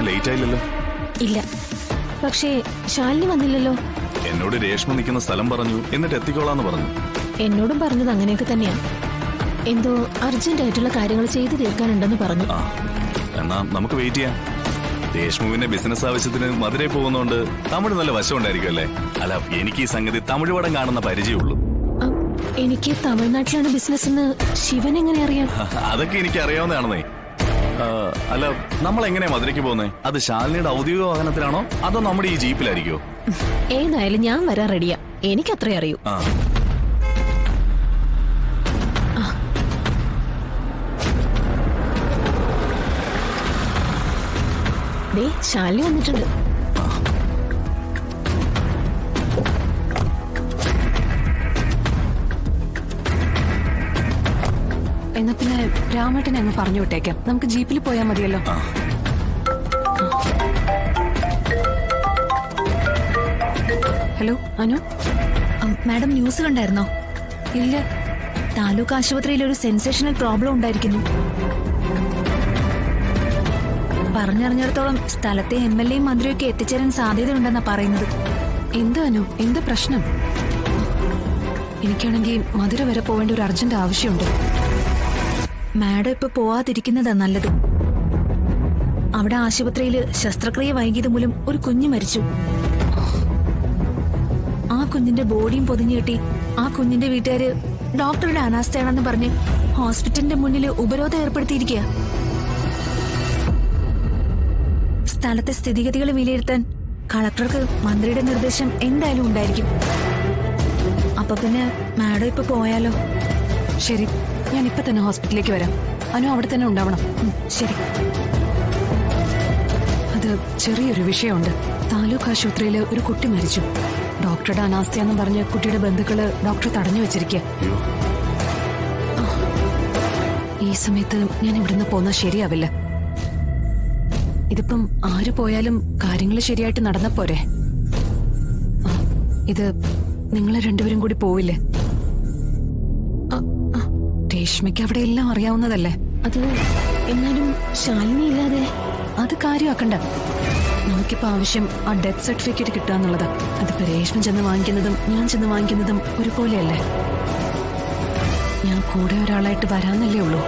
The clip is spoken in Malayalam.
ഞാൻ ലേറ്റ് ആയില്ലല്ലോ? ഇല്ല, പക്ഷേ ശാലിനി വന്നില്ലല്ലോ. എന്നോട് രേഷ്മ നിൽക്കുന്ന സ്ഥലം പറഞ്ഞു, എന്നിട്ട് എത്തിക്കോളാന്ന് പറഞ്ഞു. എന്നോടും പറഞ്ഞത് അങ്ങനെയൊക്കെ തന്നെയാ. എന്തോ അർജന്റ് ആയിട്ടുള്ള കാര്യങ്ങൾ ചെയ്തു തീർക്കാനുണ്ടെന്ന് പറഞ്ഞു. എന്നാ നമുക്ക് വെയിറ്റ് ചെയ്യാം. രേഷ്മുവിന്റെ ബിസിനസ് ആവശ്യത്തിന് മധുരയിൽ പോകുന്നോണ്ട് തമിഴ് നല്ല വശം ഉണ്ടായിരിക്കും അല്ലേ? അല്ല, എനിക്ക് ഈ സംഗതി തമിഴ് പടം കാണുന്ന പരിചയമുള്ളൂ. എനിക്ക് തമിഴ്നാട്ടിലാണ് ബിസിനസ് എന്ന് ശിവൻ എങ്ങനെ അറിയാം? അതൊക്കെ എനിക്ക് അറിയാവുന്നതാണെന്നേ. അല്ല, നമ്മൾ എങ്ങനെയാ മധുരയ്ക്ക് പോകുന്നേ? അത് ശാലിനിയുടെ ഔദ്യോഗിക വാഹനത്തിലാണോ അതോ നമ്മുടെ ഈ ജീപ്പിലായിരിക്കോ? ഏതായാലും ഞാൻ വരാൻ റെഡിയാ. എനിക്കത്രേ അറിയൂ. ദേ ശാലിനി വന്നിട്ടുണ്ട്. എന്നാ പിന്നെ രാമേട്ടനെ അങ്ങ് പറഞ്ഞു വിട്ടേക്കാം. നമുക്ക് ജീപ്പിൽ പോയാൽ മതിയല്ലോ. ഹലോ അനു. മാഡം ന്യൂസ് കണ്ടായിരുന്നോ? ഇല്ല. താലൂക്ക് ആശുപത്രിയിൽ ഒരു സെൻസേഷണൽ പ്രോബ്ലം ഉണ്ടായിരിക്കുന്നു. പറഞ്ഞറിഞ്ഞിടത്തോളം സ്ഥലത്തെ MLAയും മന്ത്രിയൊക്കെ എത്തിച്ചേരാൻ സാധ്യതയുണ്ടെന്നാ പറയുന്നത്. എന്താ അനു, എന്താ പ്രശ്നം? എനിക്കാണെങ്കിൽ മധുര വരെ പോവേണ്ട ഒരു അർജന്റ് ആവശ്യമുണ്ട്. മാഡം ഇപ്പൊ പോവാതിരിക്കുന്നതാ നല്ലത്. അവിടെ ആശുപത്രിയിൽ ശസ്ത്രക്രിയ വൈകിയത് മൂലം ഒരു കുഞ്ഞ് മരിച്ചു. ആ കുഞ്ഞിന്റെ ബോഡിയും പൊതിഞ്ഞു കെട്ടി ആ കുഞ്ഞിന്റെ വീട്ടുകാര് ഡോക്ടറുടെ അനാസ്ഥയാണെന്ന് പറഞ്ഞ് ഹോസ്പിറ്റലിന്റെ മുന്നിൽ ഉപരോധം ഏർപ്പെടുത്തിയിരിക്കുക. സ്ഥലത്തെ സ്ഥിതിഗതികൾ വിലയിരുത്താൻ കളക്ടർക്ക് മന്ത്രിയുടെ നിർദ്ദേശം എന്തായാലും ഉണ്ടായിരിക്കും. അപ്പൊ പിന്നെ മാഡം ഇപ്പൊ പോയാലോ? ശരി, ഞാൻ ഇപ്പൊ തന്നെ ഹോസ്പിറ്റലിലേക്ക് വരാം. അനു അവിടെ തന്നെ ഉണ്ടാവണം. ശരി. അത് ചെറിയൊരു വിഷയമുണ്ട്. താലൂക്ക് ആശുപത്രിയിൽ ഒരു കുട്ടി മരിച്ചു. ഡോക്ടറുടെ അനാസ്ഥയാന്നും പറഞ്ഞ് കുട്ടിയുടെ ബന്ധുക്കള് ഡോക്ടറെ തടഞ്ഞു വെച്ചിരിക്കുക. ഈ സമയത്ത് ഞാൻ ഇവിടുന്ന് പോന്നാ ശരിയാവില്ല. ഇതിപ്പം ആര് പോയാലും കാര്യങ്ങൾ ശരിയായിട്ട് നടന്ന പോരെ? ഇത് നിങ്ങളെ രണ്ടുപേരും കൂടി പോവില്ലേ? രേഷ്മയ്ക്ക് അവിടെ എല്ലാം അറിയാവുന്നതല്ലേ? അത് എന്നാലും ശാലിനി ഇല്ലാതെ അത് കാര്യമാക്കണ്ട. നമുക്കിപ്പോ ആവശ്യം ആ ഡെത്ത് സർട്ടിഫിക്കറ്റ് കിട്ടുക എന്നുള്ളത്. അതിപ്പോ രേഷ്മ ചെന്ന് വാങ്ങിക്കുന്നതും ഞാൻ ചെന്ന് വാങ്ങിക്കുന്നതും ഒരുപോലെയല്ലേ? ഞാൻ കൂടെ ഒരാളായിട്ട് വരാന്നല്ലേ ഉള്ളൂ.